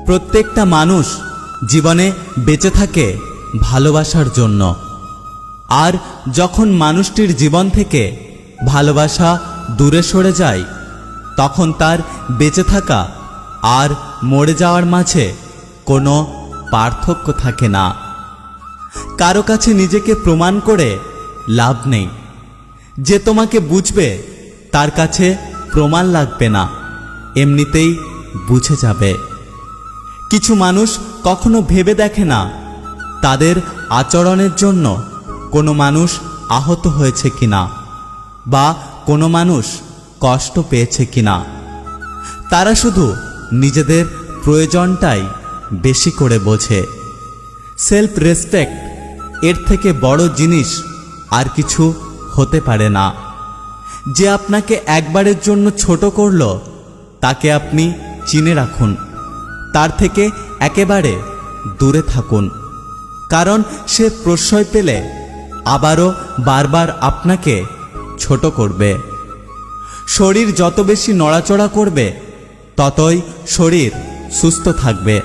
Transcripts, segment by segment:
প্রত্যেকটা মানুষ জীবনে বেঁচে থাকে ভালোবাসার জন্য। আর যখন মানুষটির জীবন থেকে ভালোবাসা দূরে সরে যায়, তখন তার বেঁচে থাকা আর মরে যাওয়ার মাঝে কোনো পার্থক্য থাকে না। কারো কাছে নিজেকে প্রমাণ করে লাভ নেই। যে তোমাকে বুঝবে তার কাছে প্রমাণ লাগবে না, এমনিতেই বুঝে যাবে। কিছু মানুষ কখনো ভেবে দেখে না তাদের আচরণের জন্য কোনো মানুষ আহত হয়েছে কিনা বা কোনো মানুষ কষ্ট পেয়েছে কিনা। তারা শুধু নিজেদের প্রয়োজনটাই বেশি করে বোঝে। সেলফ রেসপেক্ট এর থেকে বড় জিনিস আর কিছু হতে পারে না। যে আপনাকে একবারের জন্য ছোট করলো তাকে আপনি চিনে রাখুন, তার থেকে একেবারে দূরে থাকুন, কারণ সে প্রশ্রয় পেলে আবারও বারবার আপনাকে ছোট করবে। শরীর যত বেশি নড়াচড়া করবে ততই শরীর সুস্থ থাকবে,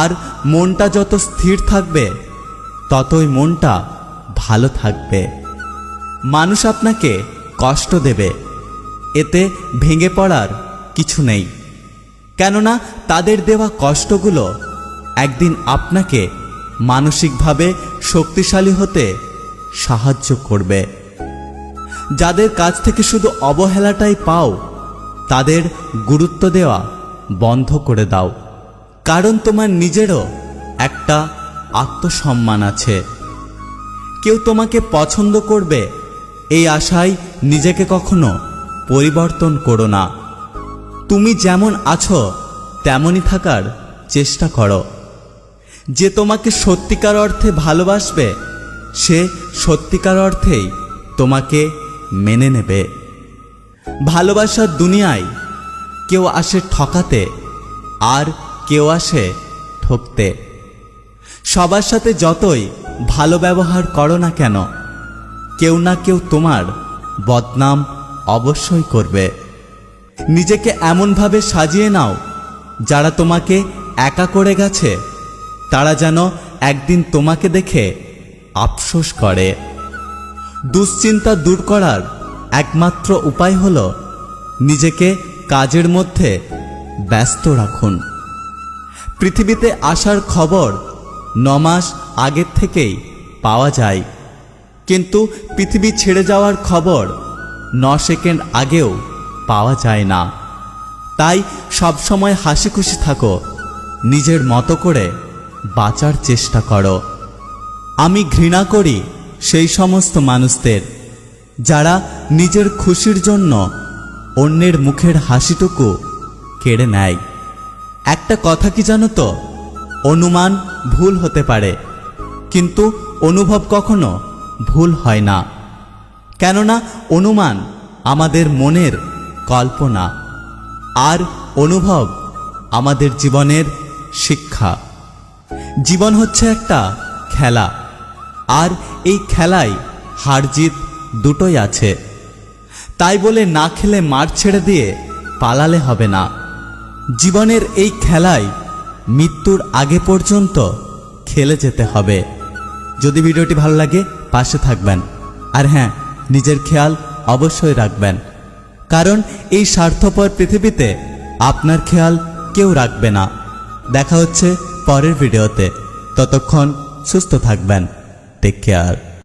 আর মনটা যত স্থির থাকবে ততই মনটা ভালো থাকবে। মানুষ আপনাকে কষ্ট দেবে, এতে ভেঙে পড়ার কিছু নেই, কেননা তাদের দেওয়া কষ্টগুলো একদিন আপনাকে মানসিকভাবে শক্তিশালী হতে সাহায্য করবে। যাদের কাছ থেকে শুধু অবহেলাটাই পাও, তাদের গুরুত্ব দেওয়া বন্ধ করে দাও, কারণ তোমার নিজেরও একটা আত্মসম্মান আছে। কেউ তোমাকে পছন্দ করবে এই আশায় নিজেকে কখনো পরিবর্তন করো না। তুমি যেমন আছো তেমনই থাকার চেষ্টা করো। যে তোমাকে সত্যিকার অর্থে ভালোবাসবে সে সত্যিকার অর্থেই তোমাকে মেনে নেবে। ভালোবাসার দুনিয়ায় কেউ আসে ঠকাতে আর কেউ আসে ঠকতে। সবার সাথে যতই ভালো ব্যবহার করো না কেন, কেউ না কেউ তোমার বদনাম অবশ্যই করবে। নিজেকে এমনভাবে সাজিয়ে নাও যারা তোমাকে একা করে গেছে তারা যেন একদিন তোমাকে দেখে আফসোস করে। দুশ্চিন্তা দূর করার একমাত্র উপায় হলো নিজেকে কাজের মধ্যে ব্যস্ত রাখুন। পৃথিবীতে আসার খবর 9 মাস আগের থেকেই পাওয়া যায়, কিন্তু পৃথিবী ছেড়ে যাওয়ার খবর 9 সেকেন্ড আগেও পাওয়া যায় না। তাই সবসময় হাসি খুশি থাকো, নিজের মতো করে বাঁচার চেষ্টা করো। আমি ঘৃণা করি সেই সমস্ত মানুষদের যারা নিজের খুশির জন্য অন্যের মুখের হাসিটুকু কেড়ে নেয়। একটা কথা কি জানো তো, অনুমান ভুল হতে পারে কিন্তু অনুভব কখনো ভুল হয় না, কেননা অনুমান আমাদের মনের কল্পনা আর অনুভব আমাদের জীবনের শিক্ষা। জীবন হচ্ছে একটা খেলা, আর এই খেলায় হার জিত দুটোই আছে। তাই বলে না খেলে মাঠ ছেড়ে দিয়ে পালালে হবে না। জীবনের এই খেলায় মৃত্যুর আগে পর্যন্ত খেলে যেতে হবে। যদি ভিডিওটি ভালো লাগে পাশে থাকবেন, আর হ্যাঁ, নিজের খেয়াল অবশ্যই রাখবেন, কারণ এই স্বার্থপর পৃথিবীতে আপনার খেয়াল কেউ রাখবে না। দেখা হচ্ছে পরের ভিডিওতে, ততক্ষণ সুস্থ থাকবেন। Take care.